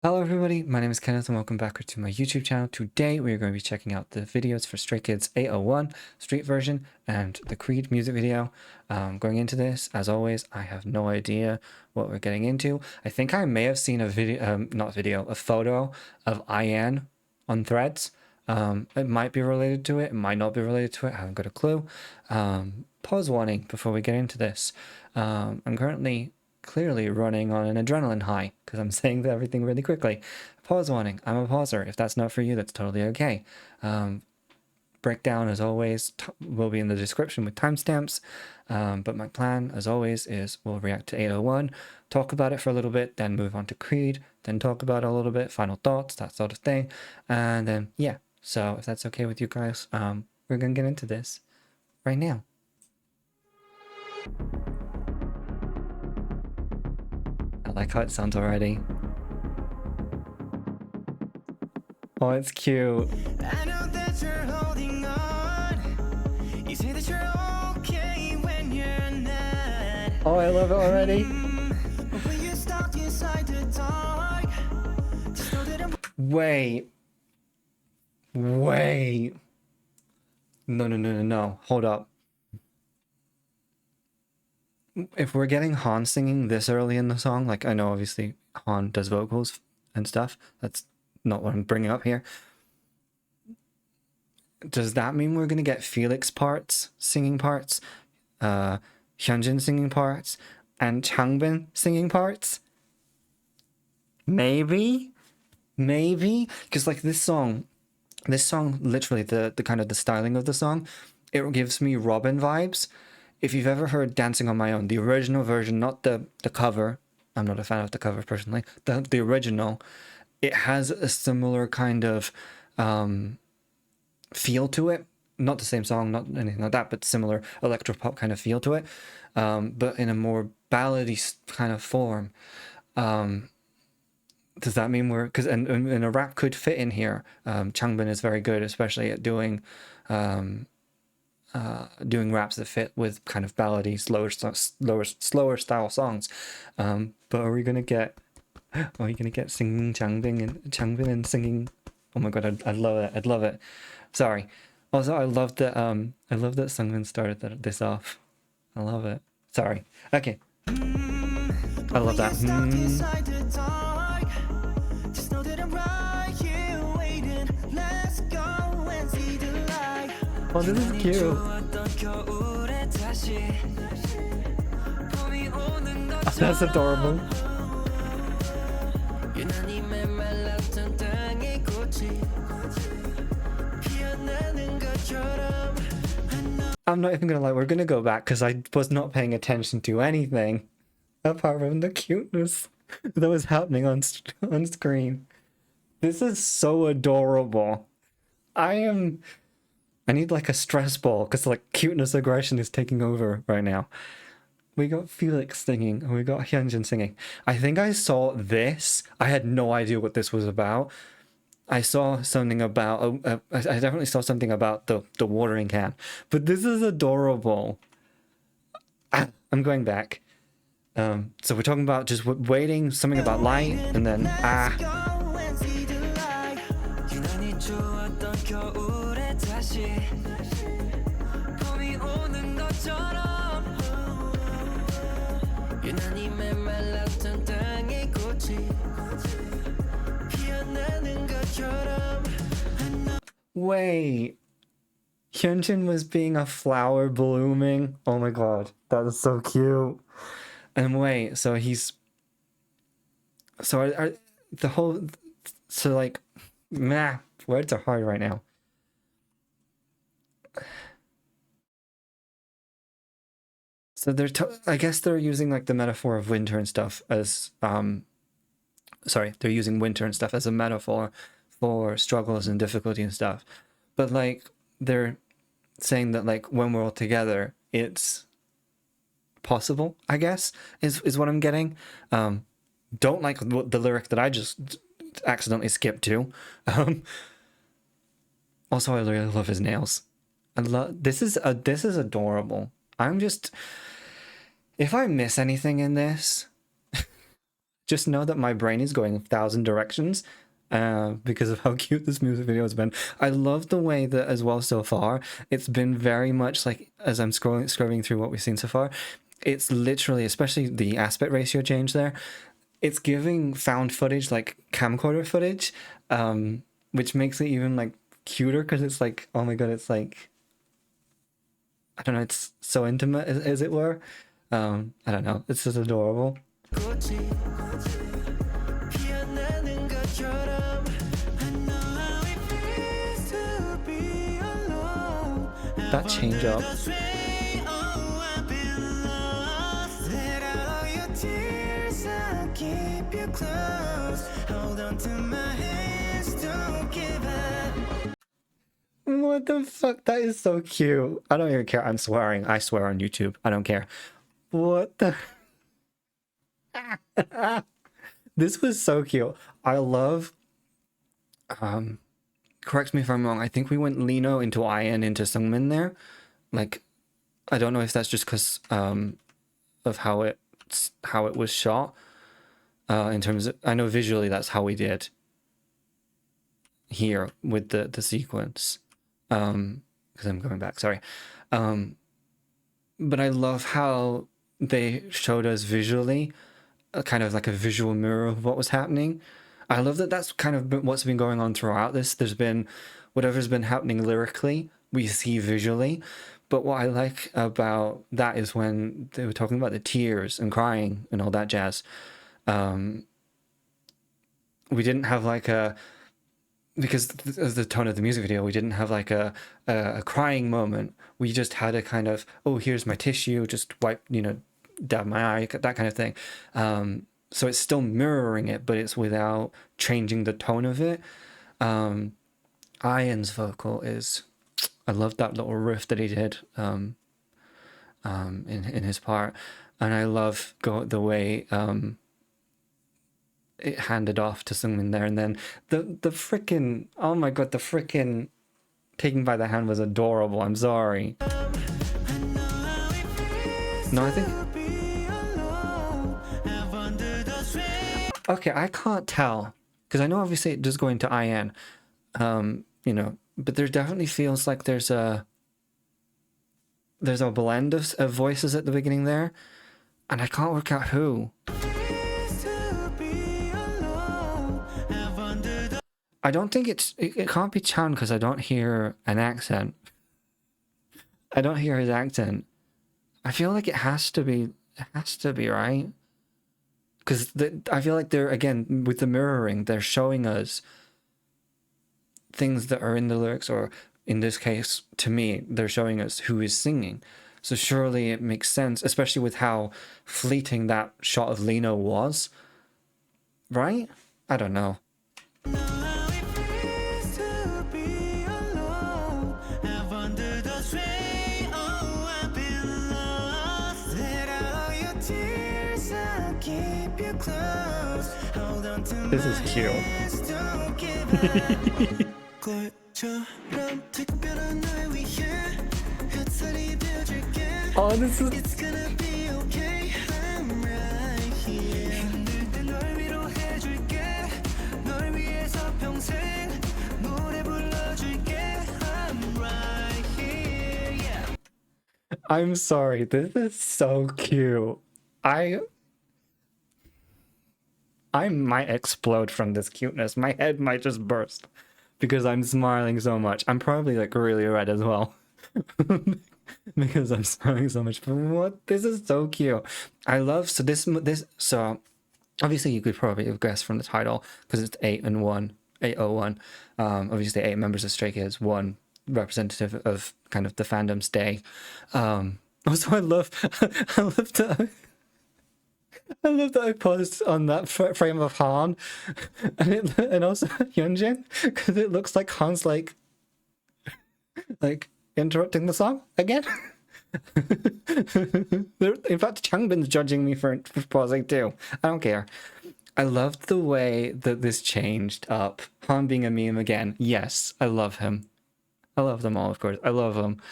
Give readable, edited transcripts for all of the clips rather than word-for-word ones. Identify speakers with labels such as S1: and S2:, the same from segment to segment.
S1: Hello everybody, my name is Kenneth and welcome back to my YouTube channel. Today we are going to be checking out the videos for Stray Kids 801 Street version and the Creed music video. Going into this, as always, I have no idea what we're getting into. I think I may have seen a a photo of IN on Threads. It might be related to it, it might not be related to it, I haven't got a clue. Pause warning before we get into this. I'm currently clearly running on an adrenaline high because I'm saying everything really quickly. Pause warning, I'm a pauser. If that's not for you, that's totally okay. Breakdown, as always, will be in the description with timestamps. But my plan, as always, is we'll react to 801, talk about it for a little bit, then move on to Creed, then talk about it a little bit, final thoughts, that sort of thing. And then, yeah. So if that's okay with you guys, we're going to get into this right now. I like how it sounds already. Oh, it's cute. I know that you're holding on. You say that you're okay when you're not. Oh, I love it already. When you're stuck inside the dark, just know that I'm... Wait. No. Hold up. If we're getting Han singing this early in the song, like I know obviously Han does vocals and stuff, that's not what I'm bringing up here. Does that mean we're gonna get Felix parts, singing parts, Hyunjin singing parts, and Changbin singing parts? Maybe? Because like this song literally, the kind of the styling of the song, it gives me Robin vibes. If you've ever heard Dancing on My Own, the original version, not the cover, I'm not a fan of the cover personally, the original, it has a similar kind of feel to it. Not the same song, not anything like that, but similar electropop kind of feel to it, but in a more ballady kind of form. Does that mean we're... because and a rap could fit in here. Changbin is very good, especially at doing raps that fit with kind of ballady, slower style songs. But are we gonna get singing Changbin and singing? Oh my god, I love it. Sorry. Also, I love that Sungmin started this off. I love it. Sorry. Okay. I love that. Oh, this is cute. Oh, that's adorable. I'm not even gonna lie, we're gonna go back because I was not paying attention to anything apart from the cuteness that was happening on screen. This is so adorable. I need like a stress ball because like cuteness aggression is taking over right now. We got Felix singing and we got Hyunjin singing. I think I saw this. I had no idea what this was about. I saw something about... I definitely saw something about the watering can. But this is adorable. I'm going back. So we're talking about just waiting, something about light, and then Wait. Hyunjin was being a flower blooming. Oh my god, that is so cute. And wait, so he's... so are the whole... so like... words are hard right now. So I guess they're using like the metaphor of winter and stuff as sorry, they're using winter and stuff as a metaphor for struggles and difficulty and stuff. But like they're saying that like when we're all together, it's possible, I guess, is what I'm getting. Don't like the lyric that I just accidentally skipped to. Also, I really love his nails. I love this is adorable. I'm just... if I miss anything in this, just know that my brain is going 1,000 directions because of how cute this music video has been. I love the way that as well so far, it's been very much like, as I'm scrolling through what we've seen so far, it's literally, especially the aspect ratio change there, it's giving found footage, like camcorder footage, which makes it even like cuter because it's like, oh my god, it's like, I don't know, it's so intimate as it were. I don't know, it's just adorable. That change up. What the fuck? That is so cute. I don't even care. I'm swearing. I swear on YouTube. I don't care. What the? This was so cute. I love. Correct me if I'm wrong. I think we went Lino into IN into Seungmin there. Like, I don't know if that's just because of how it was shot. In terms of, I know visually that's how we did here with the sequence. Because I'm going back, sorry. But I love how they showed us visually kind of like a visual mirror of what was happening. I love that that's kind of what's been going on throughout this. There's been whatever's been happening lyrically, we see visually. But what I like about that is when they were talking about the tears and crying and all that jazz. We didn't have like a, because of the tone of the music video, we didn't have like a crying moment. We just had a kind of, oh, here's my tissue, just wipe, you know, dab my eye, that kind of thing. So it's still mirroring it, but it's without changing the tone of it. Ian's vocal is, I love that little riff that he did in his part, and I love the way it handed off to Seungmin there, and then the freaking, oh my god, the freaking taking by the hand was adorable. I'm sorry. No, I think. Okay, I can't tell because I know obviously it does go into IN, you know, but there definitely feels like there's a blend of voices at the beginning there, and I can't work out who. I don't think it can't be Chan because I don't hear an accent. I don't hear his accent. I feel like it has to be right. Because I feel like they're, again, with the mirroring, they're showing us things that are in the lyrics, or in this case, to me, they're showing us who is singing. So surely it makes sense, especially with how fleeting that shot of Lino was. Right? I don't know. This is cute. Oh, this is... I'm sorry, this is so cute. I might explode from this cuteness. My head might just burst because I'm smiling so much. I'm probably like really red as well because I'm smiling so much. But what? This is so cute. I love, so so obviously you could probably have guessed from the title because it's 801. Obviously 8 members of Stray Kids, 1 representative of kind of the fandom's day. Also, I love that I paused on that frame of Han, and also Hyunjin, because it looks like Han's like interrupting the song again. In fact, Changbin's judging me for pausing too. I don't care. I loved the way that this changed up. Han being a meme again. Yes, I love him. I love them all, of course. I love them.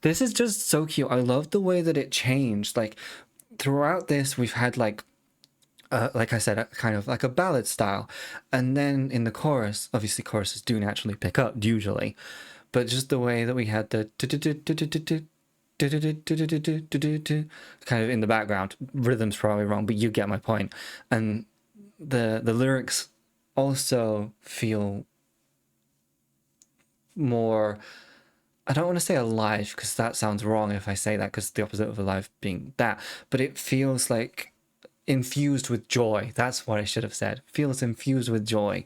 S1: This is just so cute. I love the way that it changed. Like, throughout this, we've had like like I said, kind of like a ballad style. And then in the chorus, obviously choruses do naturally pick up usually, but just the way that we had the kind of in the background, rhythm's probably wrong, but you get my point. And the lyrics also feel more, I don't want to say alive because that sounds wrong if I say that, because the opposite of alive being that, but it feels like infused with joy. That's what I should have said. Feels infused with joy,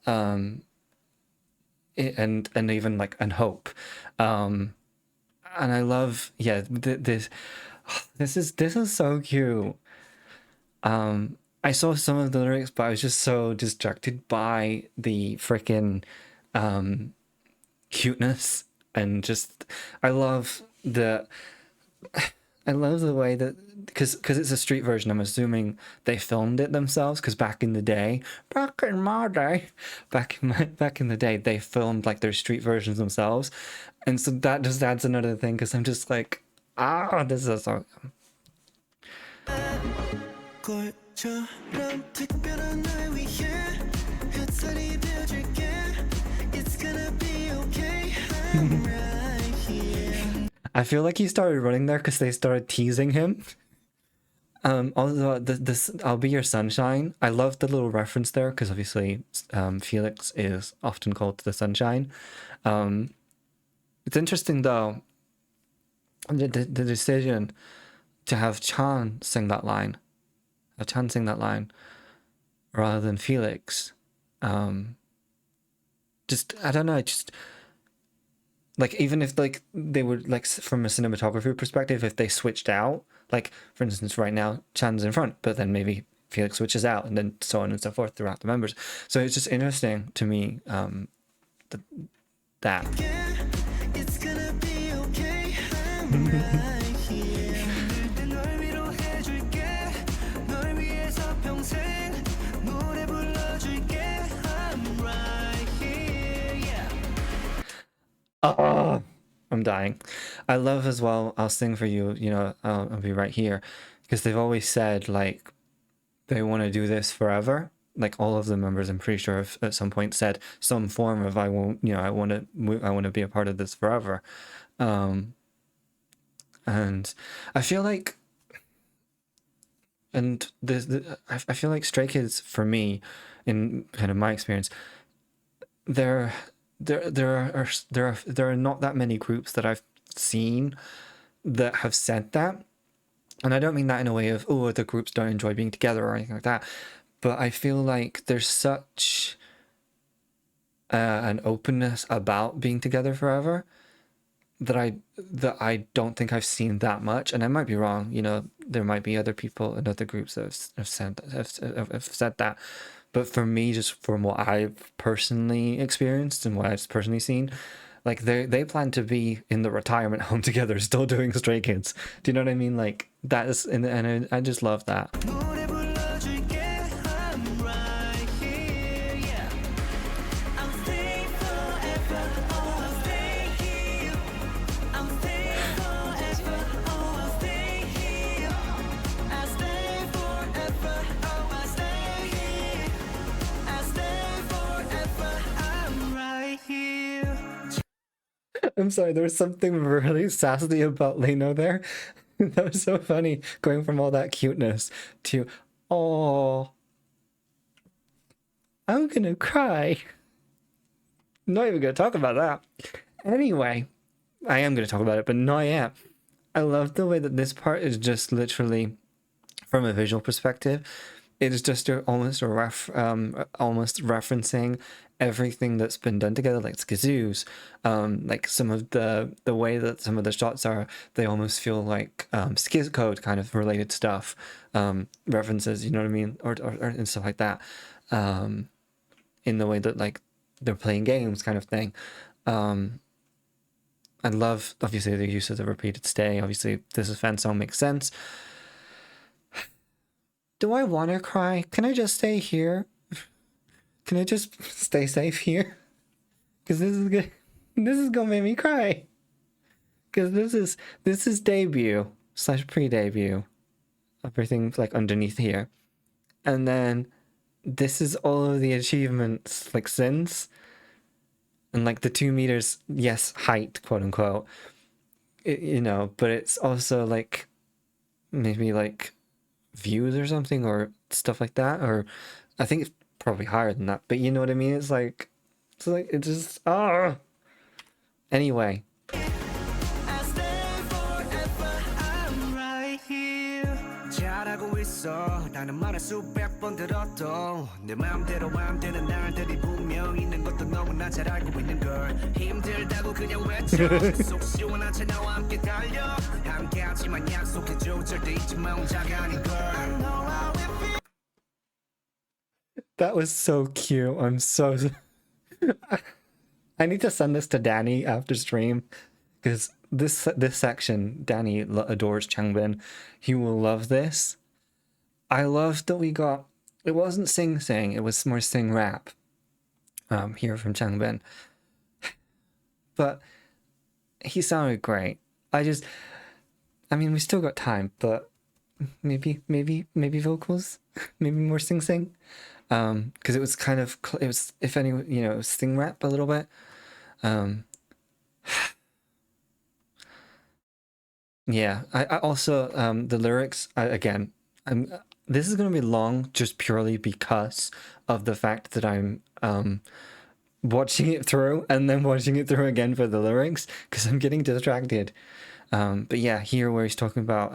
S1: and even like and hope. And I love, yeah, this is so cute. I saw some of the lyrics, but I was just so distracted by the freaking cuteness, and just I love the I love the way that, because it's a street version, I'm assuming they filmed it themselves, because back in my day, back in the day, they filmed like their street versions themselves, and so that just adds another thing, because I'm just like, this is so.
S2: 꽃처럼 특별한 날 위해 햇살이 되어줄게. It's gonna be okay. I'm right here.
S1: I feel like he started running there because they started teasing him. Also, this "I'll Be Your Sunshine." I love the little reference there because obviously, Felix is often called the Sunshine. It's interesting though, the decision to have Chan sing that line, rather than Felix. Just I don't know, just like, even if like they would, like, from a cinematography perspective, if they switched out, like for instance right now Chan's in front, but then maybe Felix switches out, and then so on and so forth throughout the members. So it's just interesting to me, that
S2: It's gonna be okay. I'm right here. 널 위로해줄게. 널 위해서 평생 노래 불러줄게. I'm right here. Yeah.
S1: oh, I'm dying. I love as well, I'll sing for you, I'll be right here, because they've always said like they want to do this forever. Like all of the members, I'm pretty sure, have at some point said some form of, I won't, I want to be a part of this forever. And I feel like, and I feel like Stray Kids, for me, in kind of my experience, there there are not that many groups that I've seen that have said that. And I don't mean that in a way of, oh, the groups don't enjoy being together or anything like that, but I feel like there's such an openness about being together forever that I don't think I've seen that much. And I might be wrong, there might be other people in other groups that have said that, but for me, just from what I've personally experienced and what I've personally seen, like they plan to be in the retirement home together, still doing Stray Kids. Do you know what I mean? Like that is, and I just love that.
S2: 노래 불러줄게. I'm right here. Yeah. I'll stay forever. Oh, I'll stay here. I'll stay forever. Oh, I'll stay here. I'll stay forever. Oh, I'll stay here. I'll stay forever. I'm right here.
S1: I'm sorry, there was something really sassy about Leno there. That was so funny, going from all that cuteness to, oh, I'm gonna cry. Not even gonna talk about that. Anyway, I am gonna talk about it, but not yet. I love the way that this part is just literally, from a visual perspective, it is just almost almost referencing everything that's been done together, like Skizoos. Like some of the way that some of the shots are, they almost feel like Skiz Code kind of related stuff, references, you know what I mean, or and stuff like that. In the way that like they're playing games, kind of thing. I love obviously the use of the repeated stay. Obviously, this is fan song, makes sense. Do I want to cry? Can I just stay here? Can I just stay safe here? Because this is good. This is gonna make me cry. Because this is debut / pre-debut. Everything's like underneath here. and then this is all of the achievements like since, and like the 2 meters, yes, height, quote unquote, you know, but it's also like maybe like views or something or stuff like that, or I think it's probably higher than that, but you know what I mean? It's like it just anyway.
S2: I stay forever. I'm right here. 잘하고 있어. 나는 말을 수백 번 들었도 내 마음대로 안 되는 날들이 분명 있는 것도 너무나 잘 알고 있는 걸. 힘들다고 그냥 외쳐. 속 시원한 채 나와 함께 달려. 함께하지만 약속해줘 절대 잊지 마 혼자가 아닌 걸. I know how it feels.
S1: That was so cute. I'm so I need to send this to Danny after stream, because this section, Danny adores Changbin. He will love this. I love that we got, it wasn't sing, it was more sing rap here from Changbin. But he sounded great. I mean, we still got time, but maybe vocals, maybe more sing. Because it was kind of, it was, if any, you know, it was sing rap a little bit. Yeah, I also, the lyrics, again, this is going to be long just purely because of the fact that I'm watching it through and then watching it through again for the lyrics, because I'm getting distracted. But yeah, here where he's talking about,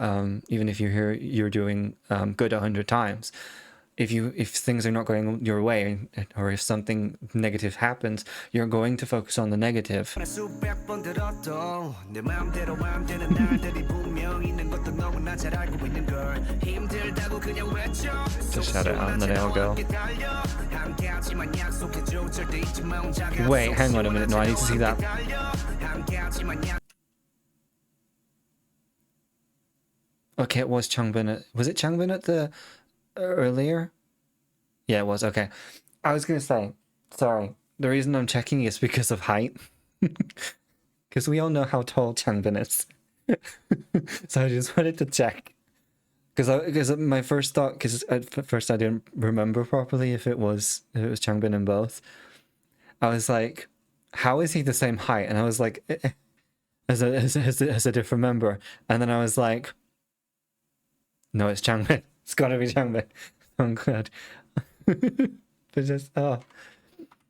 S1: even if you're doing good 100 times, if things are not going your way, or if something negative happens, you're going to focus on the negative.
S2: 수백 번 들었도 내 마음대로 안 되는 날들이 분명 있는 것도 너무나 잘 알고 있는 걸. 힘들다고 그냥 외쳐.
S1: Just shout it out and then I'll go.
S2: 함께하지만 약속해줘 절대 잊지 마 혼자가.
S1: Wait, hang on a minute. No, I need to see that. Okay, it was Changbin. Was it Changbin at the earlier? Yeah, it was. Okay. I was going to say, sorry. The reason I'm checking is because of height. Because we all know how tall Changbin is. So I just wanted to check. Because my first thought, because at first I didn't remember properly if it was Changbin in both. I was like, how is he the same height? And I was like, as a different member. And then I was like, no, it's Changbin. It's gotta be Changbin. I'm glad. But just, oh.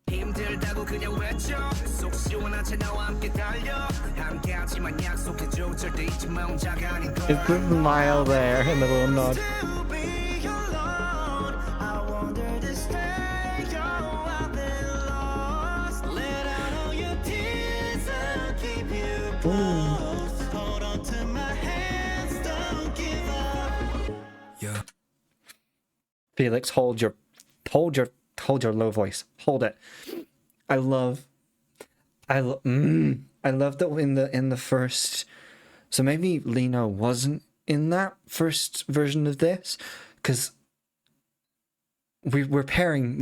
S2: 힘들다고 그냥 외쳐. 속 시원한 채 나와 함께 달려. 함께하지만 약속해줘 절대 잊지 마 혼자가 아닌 걸.
S1: It's the smile there and the little nod.
S2: To be alone. I wanted to stay. Oh, I've been lost. Let out all your tears. I'll keep you close. Hold on to my hands. Don't give up. Yeah.
S1: Felix, hold your low voice. Hold it. I love that in the first. So maybe Lino wasn't in that first version of this, because we're pairing,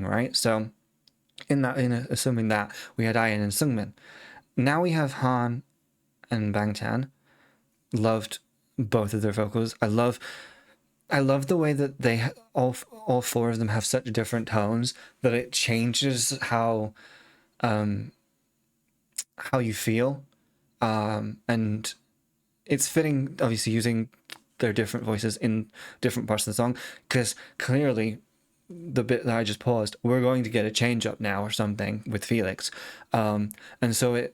S1: right? So assuming that we had Ian and Seungmin, now we have Han and Bangtan. Loved both of their vocals. I love the way that they all four of them have such different tones that it changes how you feel, and it's fitting, obviously, using their different voices in different parts of the song, because clearly the bit that I just paused, we're going to get a change up now or something with Felix, and so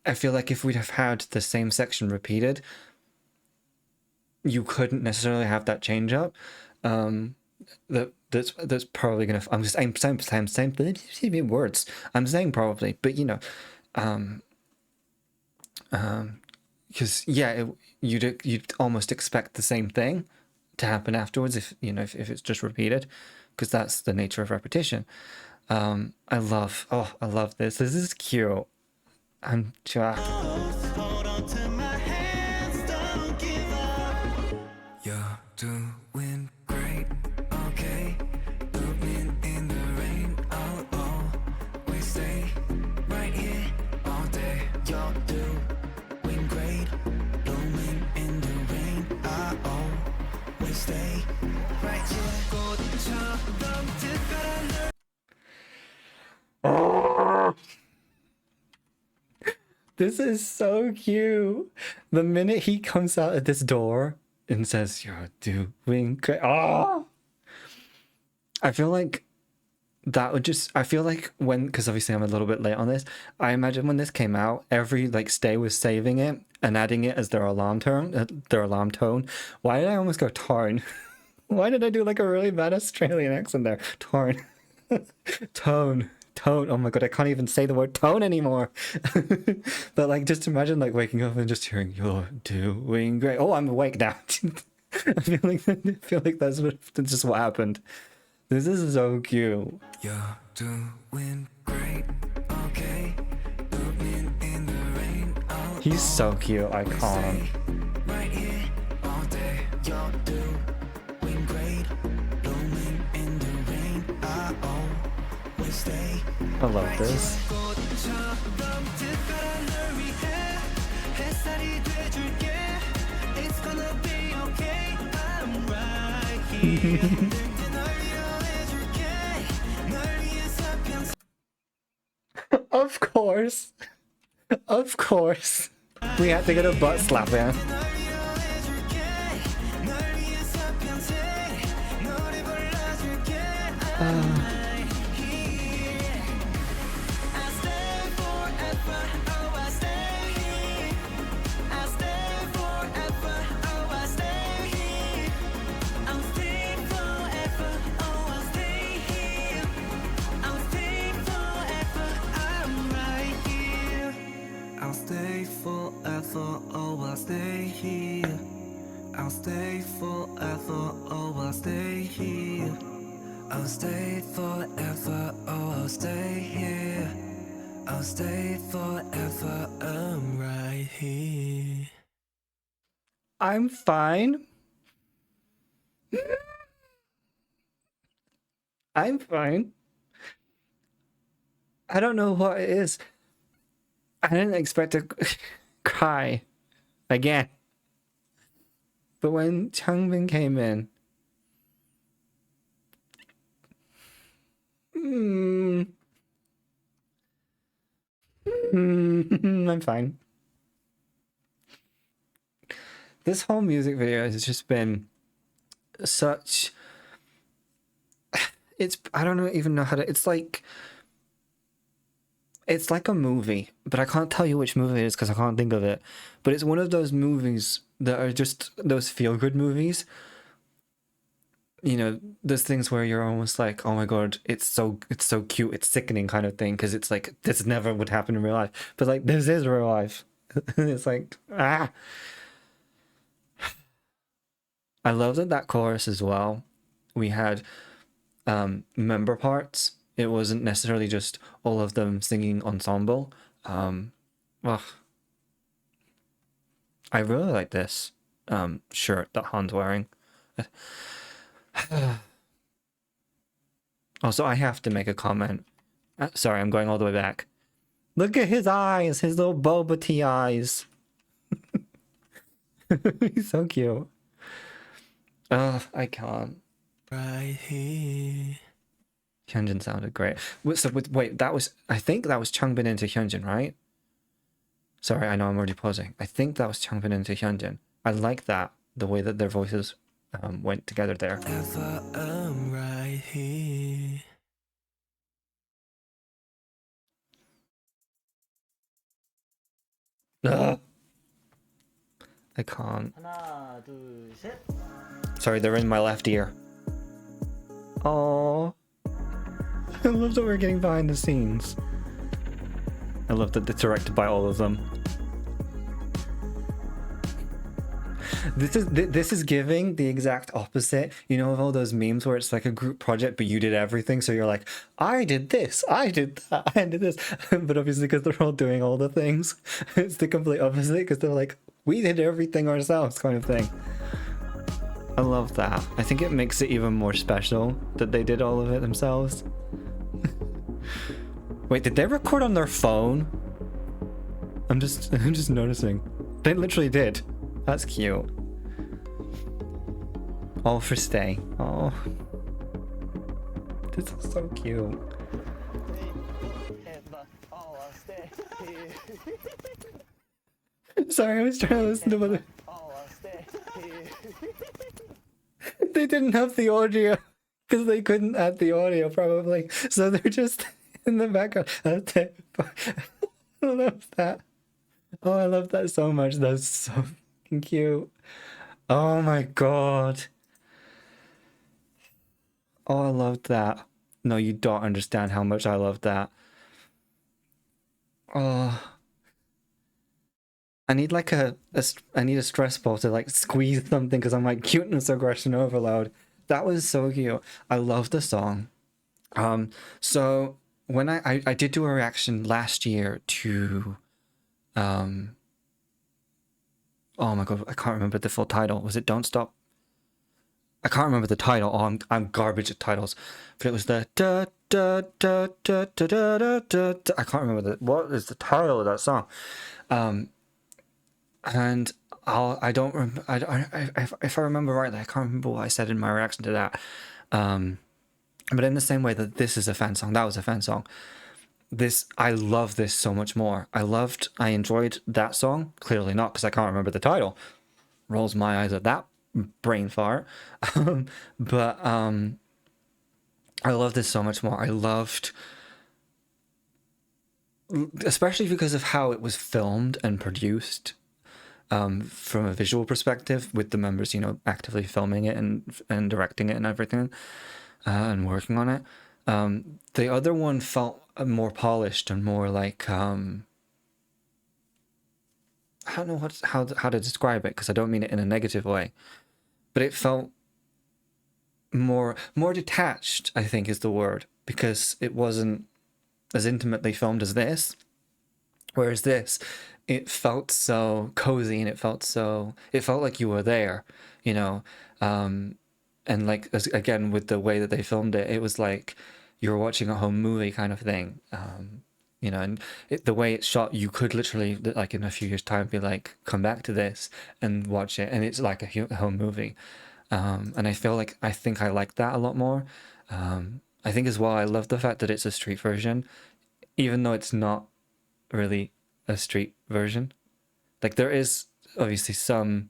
S1: I feel like if we'd have had the same section repeated, you couldn't necessarily have that change up. That's probably gonna. I'm saying words. I'm saying probably, but you know, because yeah, you'd almost expect the same thing to happen afterwards if it's just repeated, because that's the nature of repetition. I love this. This is cute. I'm just.
S2: Hold on to my hands, don't give up. You're doing great, okay? Moving in the rain, oh, we stay right here all day. You're doing great, blooming in the rain, oh, we stay right here.
S1: This is so cute. The minute he comes out at this door and says, "You're doing great." Oh, I feel like that would just, I feel like when, because obviously I'm a little bit late on this, I imagine when this came out, every like stay was saving it and adding it as their alarm tone. Why did I almost go torn? Why did I do like a really bad Australian accent there? Torn. Tone. Tone. Oh my god, I can't even say the word tone anymore. But like, just imagine like waking up and just hearing, "You're doing great." Oh, I'm awake now. I feel like that's just what happened. This is so cute.
S2: You're doing great, okay? Moving in the rain.
S1: He's so cute. I can't.
S2: Right here all day. You're doing great, blooming in the rain. I always stay.
S1: I love this.
S2: 꽃처럼 특별한 널 위해 햇살이 돼줄게. It's gonna be okay. I'm right here.
S1: Of course. Of course. We had to get a butt slap in.
S2: I'll stay forever, oh I'll stay here. I'll stay forever, oh I'll stay here. I'll stay forever, oh I'll stay here. I'll stay forever, I'm right here.
S1: I'm fine. I'm fine. I don't know what it is. I didn't expect to cry again. But when Changbin came in, I'm fine. This whole music video has just been such, I don't even know how to, it's like a movie, but I can't tell you which movie it is because I can't think of it. But it's one of those movies that are just those feel-good movies. You know, those things where you're almost like, "Oh my god, it's so cute, it's sickening," kind of thing, because it's like this never would happen in real life. But like this is real life. It's like I love that chorus as well. We had member parts. It wasn't necessarily just all of them singing ensemble. Well, I really like this shirt that Han's wearing. Also, I have to make a comment. Sorry, I'm going all the way back. Look at his eyes, his little boba tea eyes. He's so cute. I can't.
S2: Right here.
S1: Hyunjin sounded great. So wait, I think that was Changbin into Hyunjin, right? Sorry, I know I'm already pausing. I think that was Changbin into Hyunjin. I like that, the way that their voices went together there.
S2: Ever, I'm right here.
S1: Ugh. I can't.
S3: 하나, 둘, 셋.
S1: Sorry, they're in my left ear. Oh, I love that we're getting behind the scenes. I love that it's directed by all of them. This is giving the exact opposite, you know, of all those memes where it's like a group project, but you did everything. So you're like, I did this, I did that, I did this. But obviously, because they're all doing all the things, it's the complete opposite, because they're like, we did everything ourselves, kind of thing. I love that. I think it makes it even more special that they did all of it themselves. Wait, did they record on their phone? I'm just noticing. They literally did. That's cute. All for stay. Oh, this is so cute.
S3: Ever, oh, I'll stay here.
S1: Sorry, I was trying to listen to what
S3: Oh, I'll stay here.
S1: they didn't have the audio because they couldn't add the audio probably, so they're just in the background. I love that. Oh, I love that so much. That's so fucking cute. Oh my god. Oh, I loved that. No, you don't understand how much I loved that. Oh, I need like I need a stress ball to like squeeze something because I'm like cuteness aggression overload. That was so cute. I love the song. So when I did do a reaction last year to oh my god, I can't remember the full title. Was it Don't Stop? I can't remember the title. Oh, I'm garbage at titles. But it was the da da da da da da da da. I can't remember what is the title of that song. And I don't remember. If I remember rightly, I can't remember what I said in my reaction to that. But in the same way that this is a fan song, that was a fan song. I love this so much more. I enjoyed that song. Clearly not, because I can't remember the title. Rolls my eyes at that brain fart. But I love this so much more. I loved, especially because of how it was filmed and produced, from a visual perspective, with the members, you know, actively filming it and directing it and everything, and working on it. The other one felt more polished and more like, I don't know how to describe it, because I don't mean it in a negative way, but it felt more detached, I think is the word, because it wasn't as intimately filmed as this. Whereas this, it felt so cozy, and it felt like you were there, you know. And like, again, with the way that they filmed it, it was like you were watching a home movie kind of thing. You know, and the way it's shot, you could literally, like, in a few years' time, be like, come back to this and watch it, and it's like a home movie. And I think I like that a lot more. I think as well, I love the fact that it's a street version, even though it's not really a street version. Like, there is obviously some,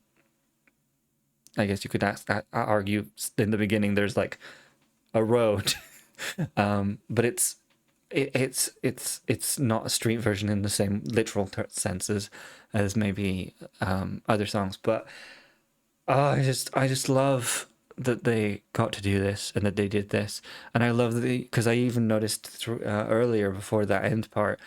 S1: I guess you could argue in the beginning there's like a road, but it's not a street version in the same literal sense as maybe other songs. But I just love that they got to do this and that they did this, and I love because I even noticed through, earlier, before that end part,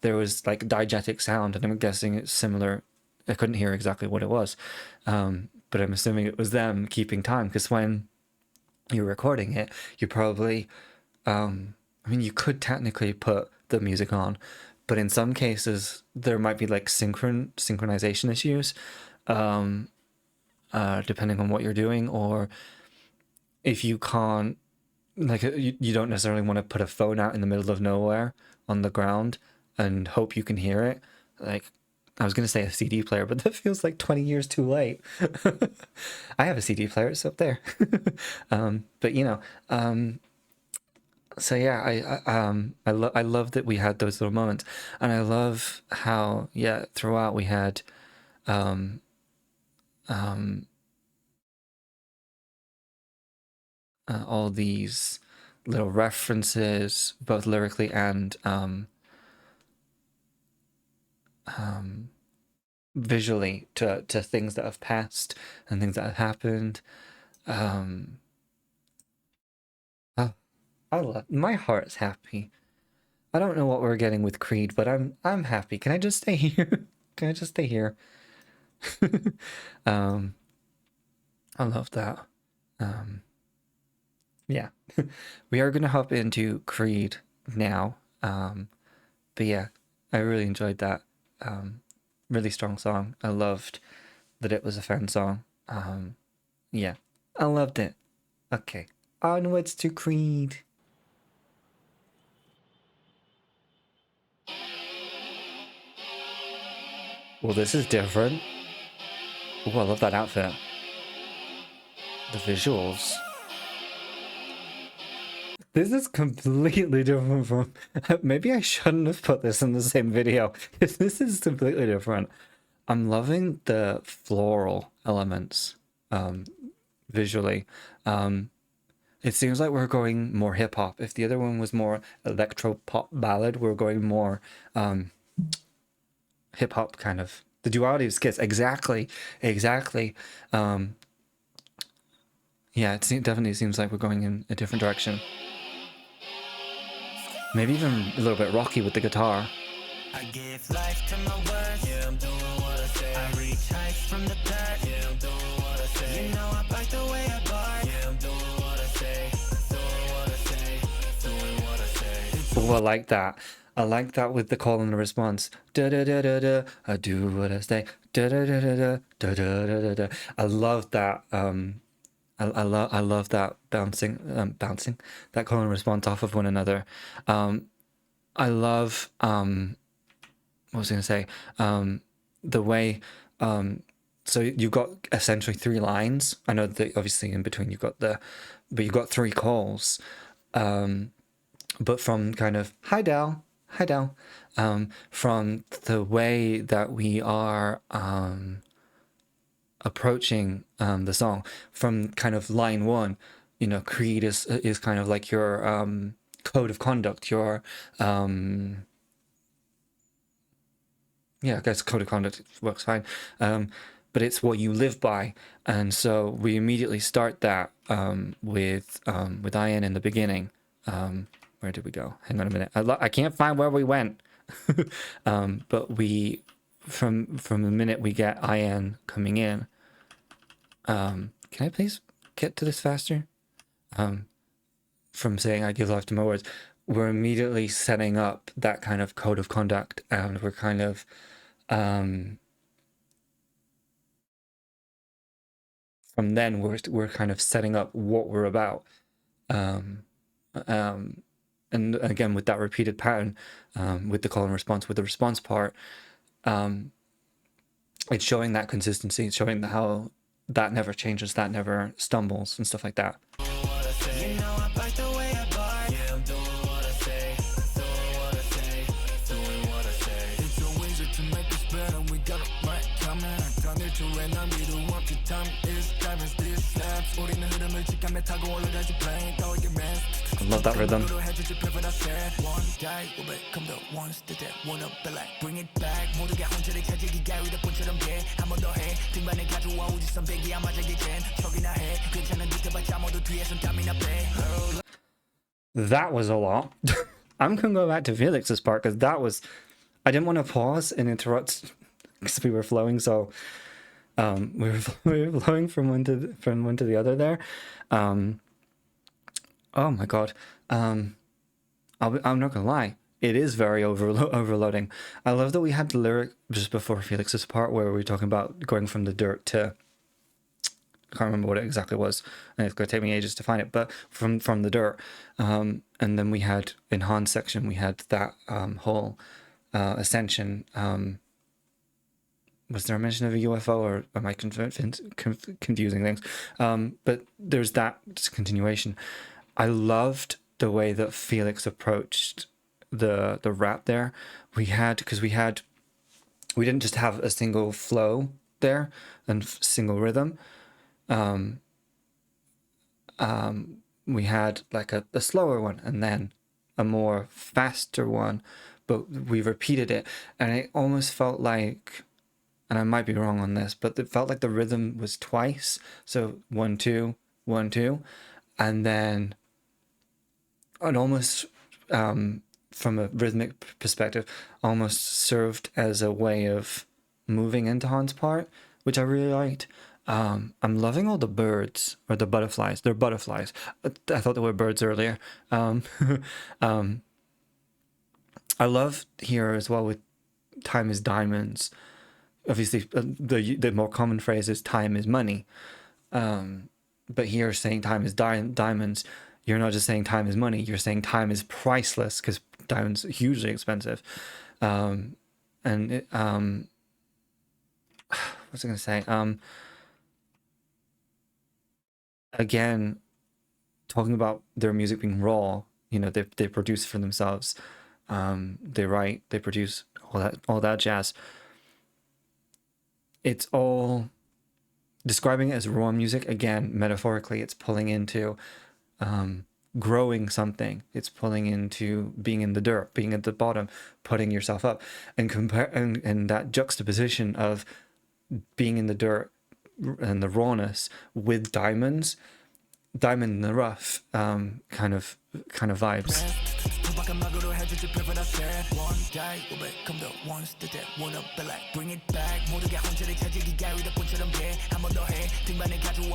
S1: there was like diegetic sound, and I'm guessing it's similar. I couldn't hear exactly what it was, but I'm assuming it was them keeping time, because when you're recording it, you probably, I mean, you could technically put the music on, but in some cases there might be like synchronization issues, depending on what you're doing, or if you can't, like, you don't necessarily want to put a phone out in the middle of nowhere on the ground and hope you can hear it. Like, I was going to say a CD player, but that feels like 20 years too late. I have a CD player, it's up there. But you know, so yeah, I love that we had those little moments, and I love how, yeah, throughout we had all these little references, both lyrically and visually, to things that have passed and things that have happened. My heart's happy. I don't know what we're getting with Creed, but I'm happy. Can I just stay here? Can I just stay here? I love that. Yeah. We are gonna hop into Creed now. But yeah, I really enjoyed that. Really strong song. I loved that it was a fan song. Yeah, I loved it. Okay, onwards to Creed. Well, this is different. Oh, I love that outfit. The visuals. This is completely different from... Maybe I shouldn't have put this in the same video, because this is completely different. I'm loving the floral elements visually. It seems like we're going more hip hop. If the other one was more electro pop ballad, we're going more hip hop kind of. The duality of skits, exactly, exactly. Yeah, it definitely seems like we're going in a different direction. Maybe even a little bit rocky with the guitar.
S2: I give life to my words. Yeah, I'm doing what I say. I reach heights from the dirt. Yeah, I'm doing what I say. You know I bite the way I bark. Yeah, I'm doing what I say. Doing what I say. Doing what I say.
S1: Oh, I like that. I like that with the call and the response. Da da da da da. I do what I say. Da da da da da da da da da da. I love that. I love that bouncing that call and response off of one another. I love what was I gonna say? The way so you've got essentially three lines. I know that obviously in between but you've got three calls. But from kind of hi Dal, from the way that we are approaching the song, from kind of line one, you know, Creed is kind of like your code of conduct, your yeah, I guess code of conduct works fine, but it's what you live by, and so we immediately start that with Ian in the beginning. Where did we go? Hang on a minute. I can't find where we went. But we, from the minute we get Ian coming in, can I please get to this faster? From saying I give life to my words, we're immediately setting up that kind of code of conduct, and we're kind of from then we're kind of setting up what we're about. And again with that repeated pattern, with the call and response, with the response part, it's showing that consistency. It's showing how that never changes, that never stumbles and stuff like that.
S2: You know I bite the way I bark. Yeah, I'm doing what I say. Doing what I say. Doing what I say. It's a wager to make us better. We got it right coming. Done it to when I'm middle up. The time is diamonds. This snaps. 우리는 흐름을 직감에 타고 올라가지 plane. 떠오르게 man.
S1: I love that rhythm.
S2: One guy will become the ones that wanna be like. Bring it back. 모두가 혼자를 찾기가 위다 본처럼 돼. 한 번 더 해. 등반에 가져와 우주선 배기야 맞아게 된. 척이나 해. 괜찮은 듯 해봤자 모두 뒤에선 땀이나 빼.
S1: That was a lot. I'm gonna go back to Felix's part because that was. I didn't want to pause and interrupt because we were flowing. So we were flowing from one to the other there. Oh my god. I'm not gonna lie. It is very overloading. I love that we had the lyric just before Felix's part where we were talking about going from the dirt to. I can't remember what it exactly was, and it's going to take me ages to find it. But from the dirt, and then we had in Han's section we had that whole ascension. Was there a mention of a UFO, or am I confusing things? But there's that continuation. I loved the way that Felix approached the rap there. We didn't just have a single flow there and single rhythm. We had like a slower one and then a more faster one, but we repeated it, and it almost felt like, and I might be wrong on this, but it felt like the rhythm was twice. So 1 2 1 2, and then it almost from a rhythmic perspective almost served as a way of moving into Han's part, which I really liked. I'm loving all the birds, or the butterflies. They're butterflies. I thought they were birds earlier. I love here as well with time is diamonds. Obviously, the more common phrase is time is money. But here saying time is diamonds, you're not just saying time is money. You're saying time is priceless because diamonds are hugely expensive. And it, what's I going to say? Again, talking about their music being raw, you know, they produce for themselves. They write, they produce, all that jazz. it's all describing it as raw music. Again, metaphorically, it's pulling into growing something. It's pulling into being in the dirt, being at the bottom, putting yourself up, and and that juxtaposition of being in the dirt and the rawness with diamond in the rough, kind of vibes.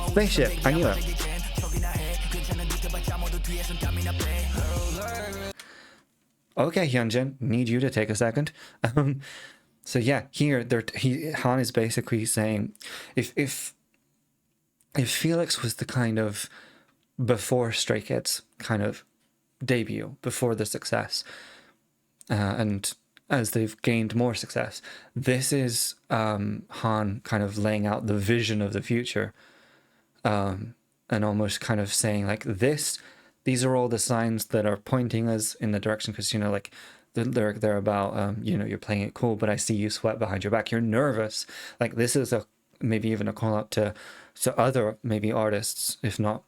S1: Spaceship, I knew it. Okay, Hyunjin, need you to take a second. So yeah, here Han is basically saying, if Felix was the kind of before Stray Kids kind of debut, before the success, and as they've gained more success, this is Han kind of laying out the vision of the future, and almost kind of saying like these are all the signs that are pointing us in the direction, because you know, like the lyric there about you know, you're playing it cool, but I see you sweat behind your back, you're nervous. Like this is maybe even a call out to other maybe artists, if not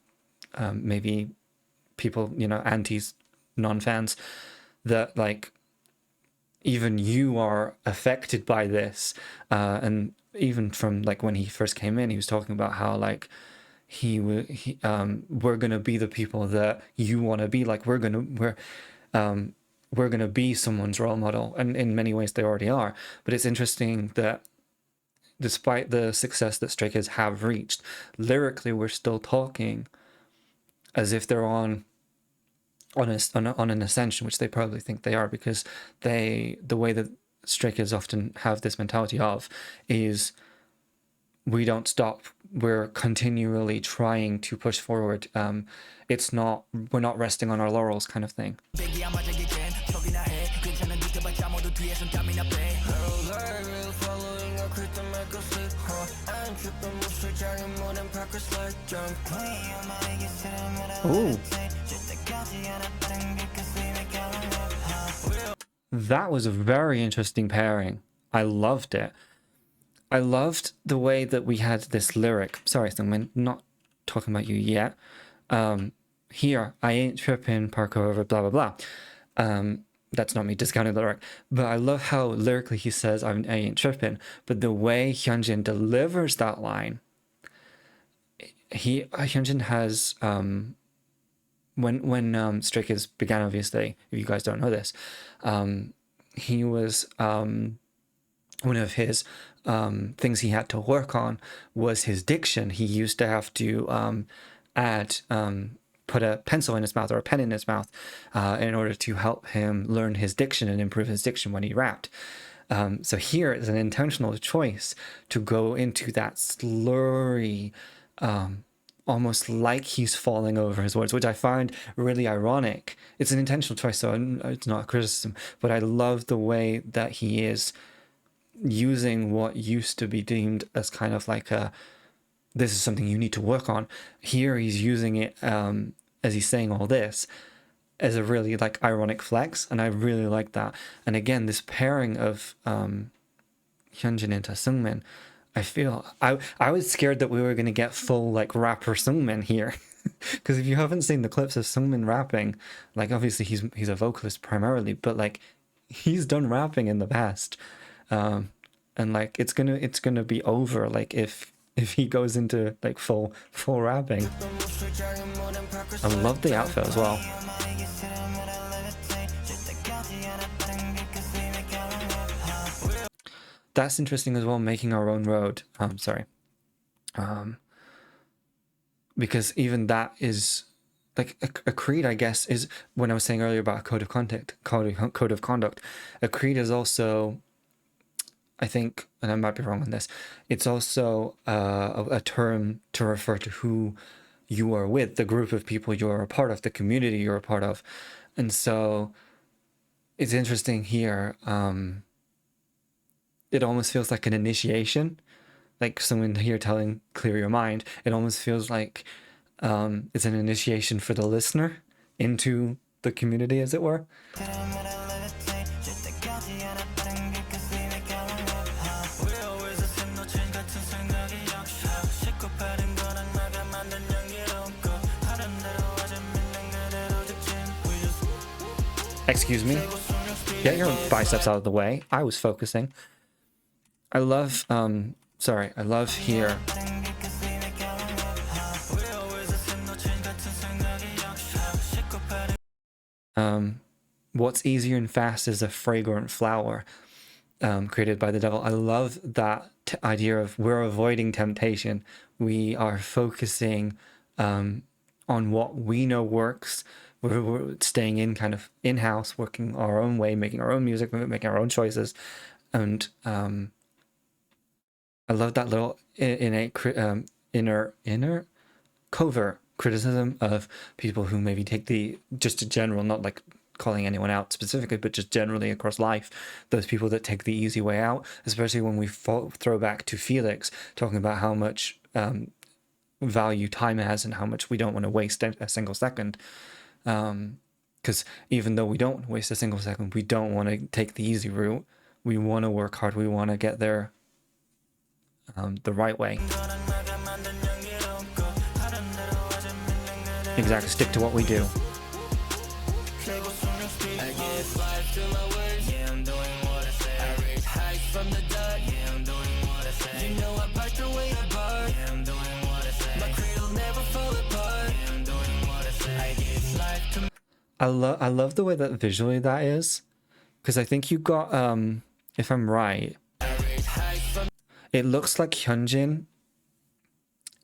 S1: maybe people, you know, antis, non-fans, that like even you are affected by this. And even from like when he first came in, he was talking about how like we're gonna be the people that you want to be. Like we're gonna be someone's role model, and in many ways they already are. But it's interesting that despite the success that Stray Kids have reached, lyrically we're still talking as if they're on an ascension, which they probably think they are, because the way that Stray Kids often have this mentality of is we don't stop, we're continually trying to push forward. We're not resting on our laurels kind of thing. Ooh. That was a very interesting pairing. I loved it. I loved the way that we had this lyric. Sorry, Seungmin, not talking about you yet. Here, I ain't tripping, parkour over blah, blah, blah. That's not me discounting the lyric. But I love how lyrically he says, I ain't tripping. But the way Hyunjin delivers that line, Hyunjin has... When Stray Kids began, obviously, if you guys don't know this, he was... one of his things he had to work on was his diction. He used to have to put a pencil in his mouth or a pen in his mouth in order to help him learn his diction and improve his diction when he rapped. So here is an intentional choice to go into that slurry, almost like he's falling over his words, which I find really ironic. It's an intentional choice, so it's not a criticism, but I love the way that he is using what used to be deemed as kind of like this is something you need to work on. Here he's using it, as he's saying all this, as a really like ironic flex, and I really like that. And again, this pairing of Hyunjin into Seungmin, I feel I was scared that we were going to get full like rapper Seungmin here. Because if you haven't seen the clips of Seungmin rapping, like obviously he's a vocalist primarily, but like he's done rapping in the past. And like it's gonna be over like if he goes into like full rapping. I love the outfit as well. That's interesting as well, making our own road. Because even that is like a creed, I guess, is when I was saying earlier about a code of conduct. A creed is also, I think, and I might be wrong on this, it's also a term to refer to who you are with, the group of people you are a part of, the community you're a part of. And so it's interesting here. It almost feels like an initiation, like someone here telling clear your mind. It almost feels like it's an initiation for the listener into the community, as it were. Excuse me. Get your biceps out of the way. I was focusing. I love, sorry, I love here. What's easier and fast is a fragrant flower, created by the devil. I love that idea of we're avoiding temptation. We are focusing on what we know works. We're staying in kind of in-house, working our own way, making our own music, making our own choices. And I love that little innate inner covert criticism of people who maybe take just a general, not like calling anyone out specifically, but just generally across life, those people that take the easy way out, especially when we throw back to Felix talking about how much value time has and how much we don't want to waste a single second. Because even though we don't waste a single second, we don't want to take the easy route. We want to work hard. We want to get there the right way. Exactly, stick to what we do. I love the way that visually that is, because I think you got if I'm right, it looks like Hyunjin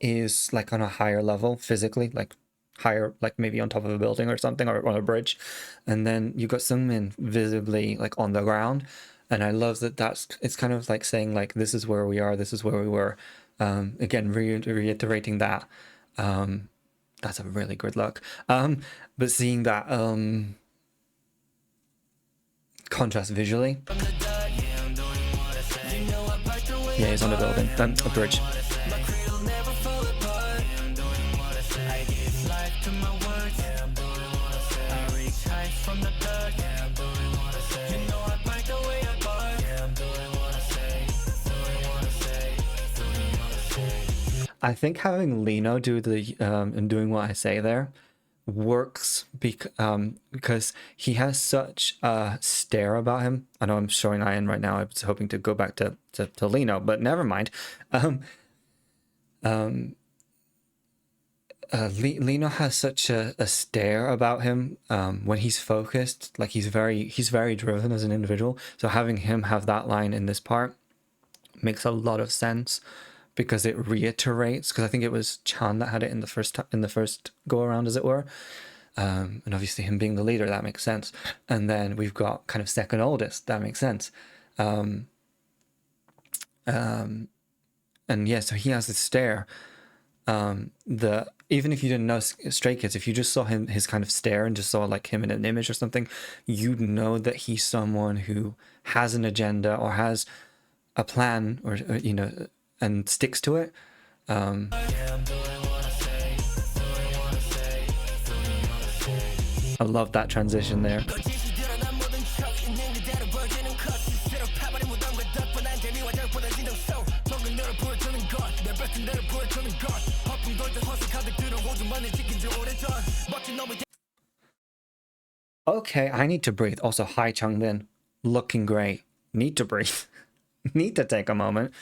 S1: is like on a higher level physically, like higher, like maybe on top of a building or something, or on a bridge, and then you got Seungmin visibly like on the ground. And I love that it's kind of like saying like, this is where we are, this is where we were. Again, reiterating that. That's a really good look. But seeing that contrast visually. Yeah, he's on a building, a bridge. I think having Lino do the and doing what I say there works because he has such a stare about him. I know I'm showing Ian right now. I was hoping to go back to Lino, but never mind. Lino has such a stare about him when he's focused. Like he's very driven as an individual. So having him have that line in this part makes a lot of sense, because it reiterates, because I think it was Chan that had it in the first go around, as it were, and obviously him being the leader, that makes sense. And then we've got kind of second oldest, that makes sense. And yeah, so he has this stare. Even if you didn't know Stray Kids, if you just saw his kind of stare and just saw like him in an image or something, you'd know that he's someone who has an agenda or has a plan, or you know, and sticks to it. I love that transition there. Okay, I need to breathe. Also, hi Changbin, looking great. Need to breathe. Need to take a moment.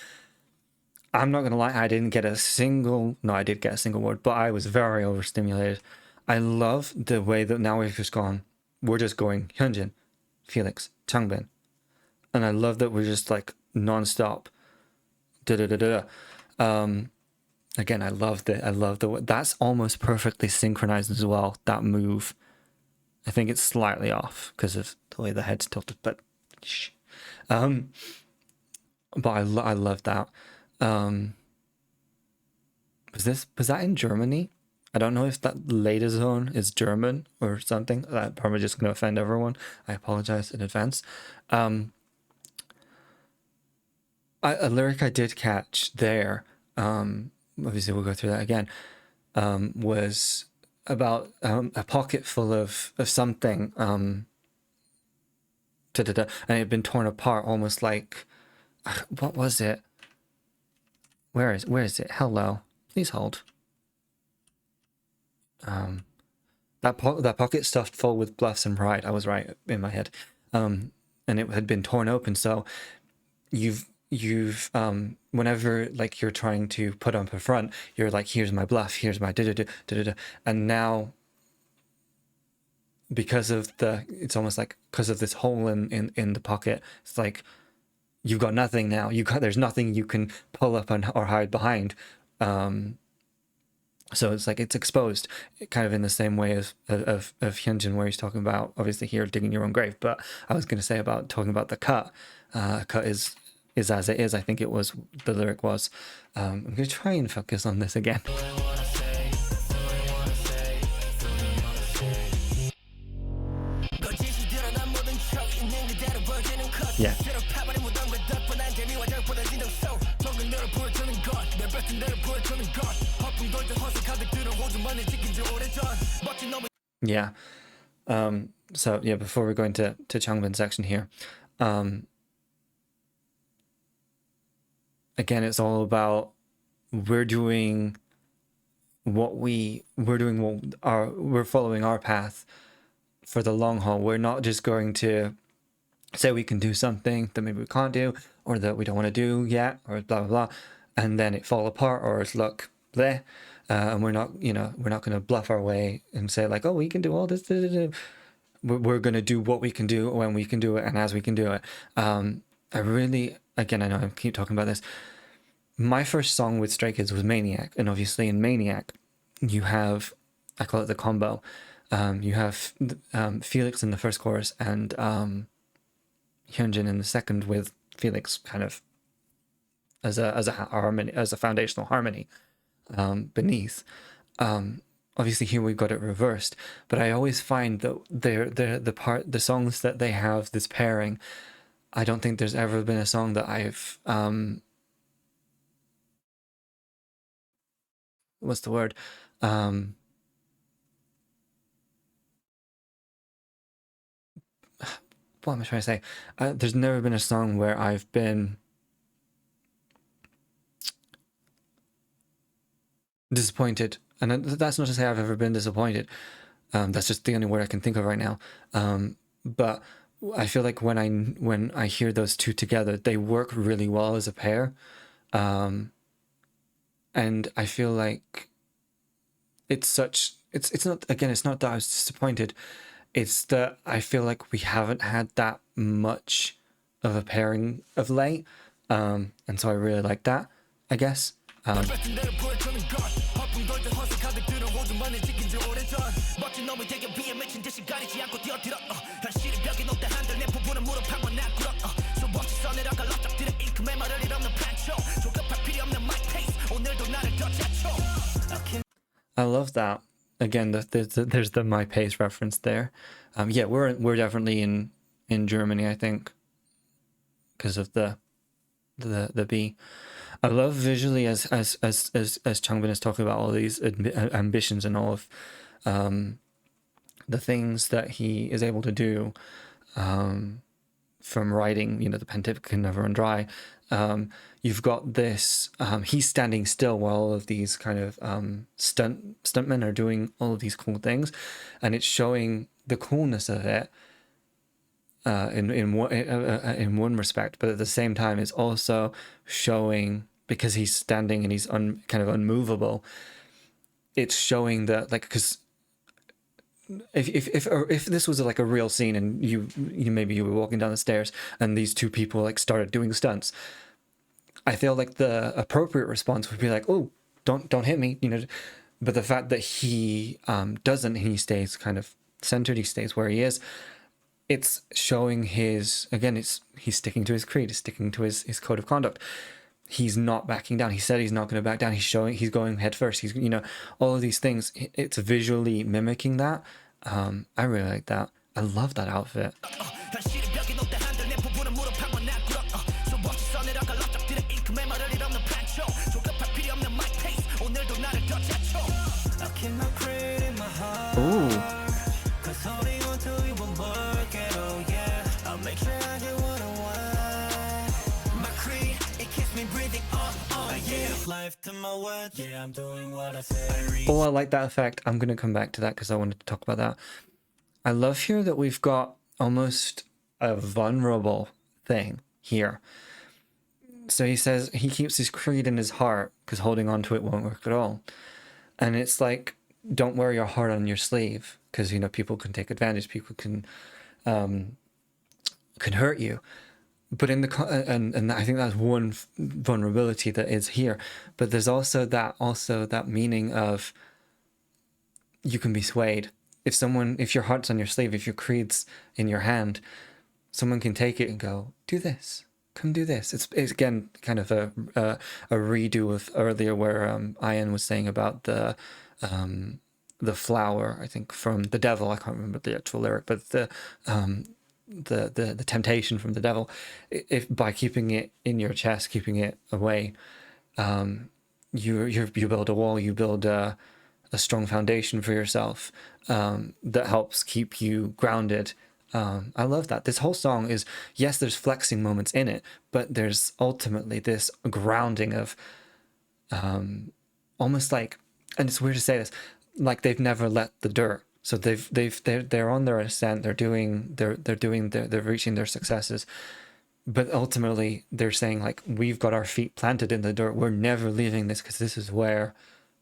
S1: I'm not gonna lie, I didn't get a single, no, I did get a single word, but I was very overstimulated. I love the way that now we've just gone, we're just going Hyunjin, Felix, Changbin. And I love that we're just like non-stop. Again, I love the, that's almost perfectly synchronized as well, that move. I think it's slightly off because of the way the head's tilted, but shh. But I love that. Was that in Germany? I don't know if that later zone is German or something. I'm probably just going to offend everyone. I apologize in advance. A lyric I did catch there, obviously we'll go through that again, was about a pocket full of something, and it had been torn apart, almost like, what was it? Where is it? Hello, please hold. that pocket stuffed full with bluffs and pride. I was right in my head, and it had been torn open. So you've whenever like you're trying to put up a front, you're like, here's my bluff, here's my da-da-da, and now because of it's almost like because of this hole in the pocket, it's like you've got nothing now. There's nothing you can pull up or hide behind. So it's like it's exposed, kind of in the same way of Hyunjin, where he's talking about obviously here digging your own grave. But I was going to say about talking about the cut. Cut is as it is. I think it was the lyric was. I'm going to try and focus on this again. Yeah. Yeah. So yeah, before we go into Changbin's section here, again, it's all about we're following our path for the long haul. We're not just going to say we can do something that maybe we can't do, or that we don't want to do yet, or blah blah blah, and then it fall apart, or it's look bleh, and we're not going to bluff our way and say like, oh, we can do all this. We're going to do what we can do when we can do it and as we can do it. I know I keep talking about this. My first song with Stray Kids was Maniac, and obviously in Maniac you have, I call it the combo. You have Felix in the first chorus and Hyunjin in the second, with Felix kind of as a harmony, as a foundational harmony beneath. Obviously here we've got it reversed, but I always find that the songs that they have this pairing, I don't think there's ever been a song that I've what's the word? What am I trying to say? There's never been a song where I've been disappointed, and that's not to say I've ever been disappointed. That's just the only word I can think of right now. But I feel like when I hear those two together, they work really well as a pair. And I feel like it's not that I was disappointed. It's that I feel like we haven't had that much of a pairing of late. And so I really like that, I guess. I love that. Again, there's the My Pace reference there. Yeah, we're definitely in Germany, I think, because of the B. I love visually as Changbin is talking about all these ambitions and all of the things that he is able to do from writing, the pen tip can never run dry. You've got this, he's standing still while all of these kind of stuntmen are doing all of these cool things, and it's showing the coolness of it in one respect, but at the same time it's also showing, because he's standing and he's kind of unmovable, it's showing that, like, because if this was like a real scene and you maybe you were walking down the stairs and these two people like started doing stunts, I feel like the appropriate response would be like, oh, don't hit me, but the fact that he doesn't, he stays kind of centered, he stays where he is, it's showing he's sticking to his creed, he's sticking to his code of conduct. He's not backing down. He said he's not going to back down. He's going head first. He's, all of these things. It's visually mimicking that. I really like that. I love that outfit. Ooh.
S2: my word, yeah, I'm doing what I say. I reach
S1: Oh, I like that effect. I'm going to come back to that because I wanted to talk about that. I love here that we've got almost a vulnerable thing here. So he says he keeps his creed in his heart because holding on to it won't work at all. And it's like, don't wear your heart on your sleeve because, you know, people can take advantage. People can hurt you. But in the and I think that's one vulnerability that is here. But there's also that meaning of you can be swayed. If your heart's on your sleeve, if your creed's in your hand, someone can take it and go, do this, come do this. It's again kind of a redo of earlier where Ian was saying about the flower, I think from the devil. I can't remember the actual lyric, but the temptation from the devil. If by keeping it in your chest, keeping it away, you build a wall, you build a strong foundation for yourself that helps keep you grounded. I love that. This whole song is, yes, there's flexing moments in it, but there's ultimately this grounding of almost like, and it's weird to say this, like they've never let the dirt. So they're on their ascent. They're reaching their successes, but ultimately they're saying like, we've got our feet planted in the dirt. We're never leaving this because this is where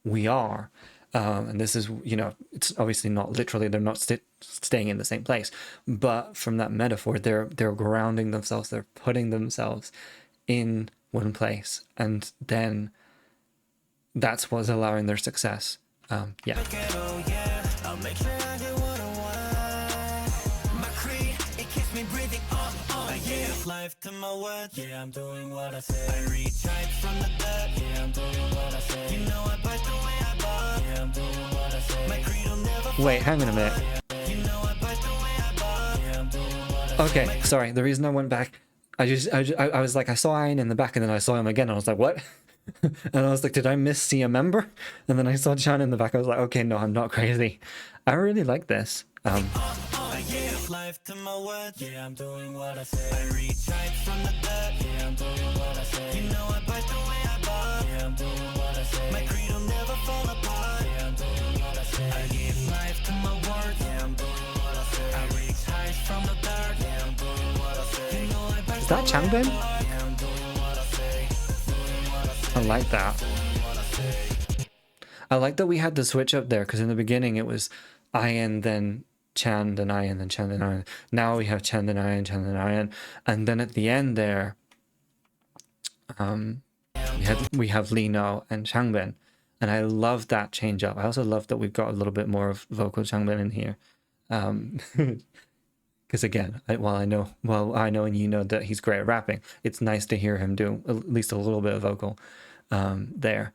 S1: we are. And this is, you know, it's obviously not literally, they're not staying in the same place, but from that metaphor, they're grounding themselves, they're putting themselves in one place, and then that's what's allowing their success. Yeah.
S2: oh yeah, I'll make sure I get what I want. My creed, it keeps me breathing I give life to my word, yeah, I'm doing what I say. I reach heights from the dirt, yeah, I'm doing what I say. You know I bite the way I bark, yeah, I'm doing what I say. My creed will never
S1: Wait, hang on a minute.
S2: You know I bite the way I bark, yeah, I'm doing what I say.
S1: Okay, sorry. The reason I went back, I was like, I saw Ian in the back, and then I saw him again, and I was like, what? And I was like, did I see a member? And then I saw Chan in the back. I was like, okay, no, I'm not crazy. I really like this.
S2: I give life to my word, yeah, I'm doing what I say. I reach heights from the dirt, yeah, I'm doing what I say. You know I bite the way I bark, yeah, I'm doing what I say. My creed will never fall apart, yeah, I'm doing what I say. I give life to my word, yeah, I'm doing what I say. I reach heights from the dirt, yeah, I'm doing what I say. You know I bite
S1: Is that Changbin?
S2: yeah, I'm doing what I say.
S1: I like that. I like that we had the switch up there, because in the beginning it was Ian, then Chan, then Ian, then Chan, then Ian. Now we have Chan, then Ian, Chan, then Ian. And then at the end there, we have Lino and Changbin. And I love that change up. I also love that we've got a little bit more of vocal Changbin in here. Because again, I know and you know that he's great at rapping, it's nice to hear him do at least a little bit of vocal there.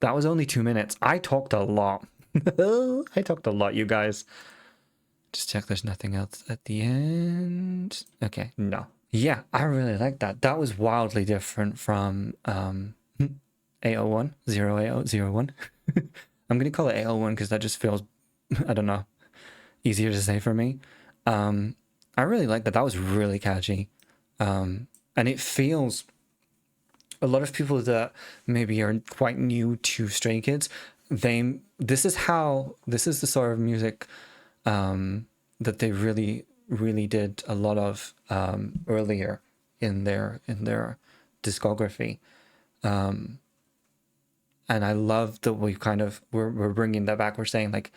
S1: That was only 2 minutes. I talked a lot. I talked a lot, you guys. Just check there's nothing else at the end. Okay, no. Yeah, I really like that. That was wildly different from 801, 08001. I'm going to call it 801 because that just feels, I don't know, easier to say for me. I really like that. That was really catchy. And it feels, a lot of people that maybe are quite new to Stray Kids, this is the sort of music that they really did a lot of earlier in their discography. And I love that we're bringing that back. We're saying like,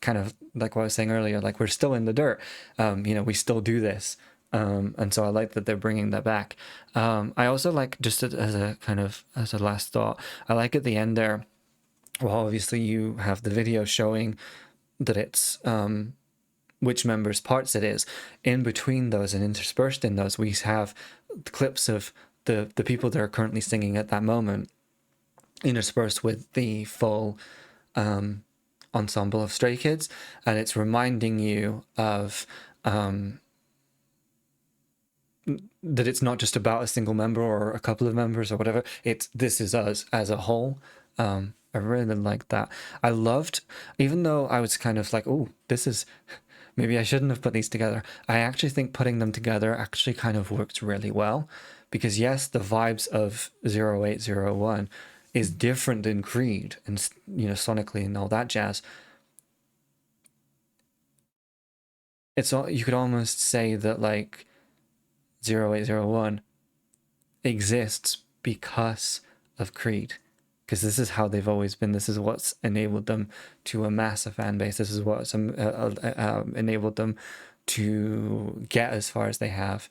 S1: kind of like what I was saying earlier, like we're still in the dirt. We still do this. And so I like that they're bringing that back. I also like, just as a last thought, I like at the end there, well, obviously you have the video showing that it's which members' parts it is. In between those and interspersed in those, we have clips of the people that are currently singing at that moment, interspersed with the full ensemble of Stray Kids, and it's reminding you of that it's not just about a single member or a couple of members or whatever. This is us as a whole. I really like that. I loved, even though I was kind of like, oh, this is, maybe I shouldn't have put these together. I actually think putting them together actually kind of worked really well. Because yes, the vibes of 0801 is different than Creed and, sonically and all that jazz. It's all, you could almost say that like 0801 exists because of Creed, because this is how they've always been. This is what's enabled them to amass a fan base. This is what's enabled them to get as far as they have.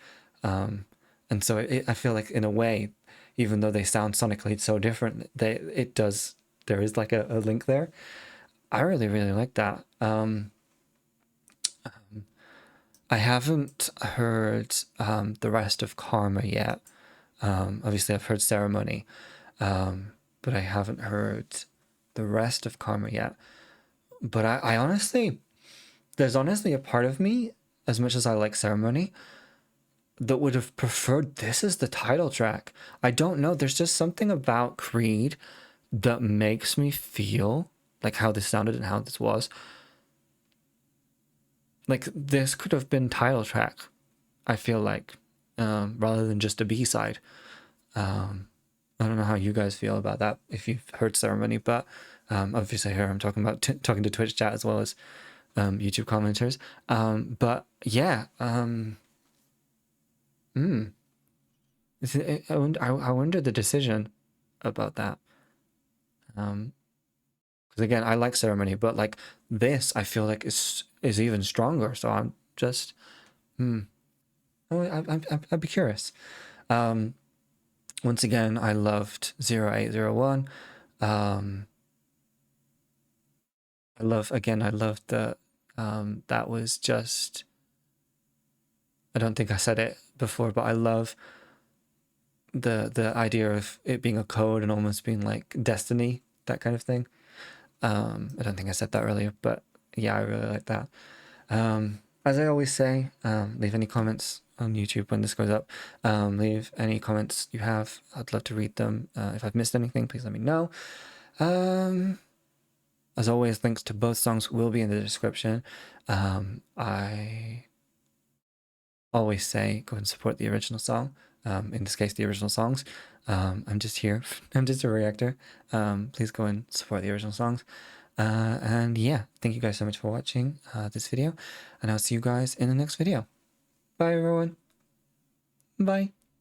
S1: And so I feel like in a way, even though they sound sonically so different, there is like a link there. I really, really like that. I haven't heard the rest of Karma yet. Obviously, I've heard Ceremony, but I haven't heard the rest of Karma yet. But I honestly, there's honestly a part of me, as much as I like Ceremony, that would have preferred this as the title track. I don't know. There's just something about Creed that makes me feel like how this sounded and how this was. Like this could have been title track, I feel like, rather than just a B-side. I don't know how you guys feel about that if you've heard Ceremony, but obviously here I'm talking about talking to Twitch chat as well as YouTube commenters. But yeah, I wonder the decision about that. Because again, I like Ceremony, but like this, I feel like is even stronger. So I'm just, I'd be curious. Once again, I loved 0801. I loved the, that was just, I don't think I said it before, but I love the idea of it being a code and almost being like destiny, that kind of thing. I don't think I said that earlier, but yeah, I really like that. As I always say, leave any comments on YouTube when this goes up. Leave any comments you have. I'd love to read them. If I've missed anything, please let me know. As always, links to both songs will be in the description. I always say go and support the original song. In this case, the original songs. I'm just here. I'm just a reactor. Please go and support the original songs. And yeah, thank you guys so much for watching this video. And I'll see you guys in the next video. Bye, everyone. Bye.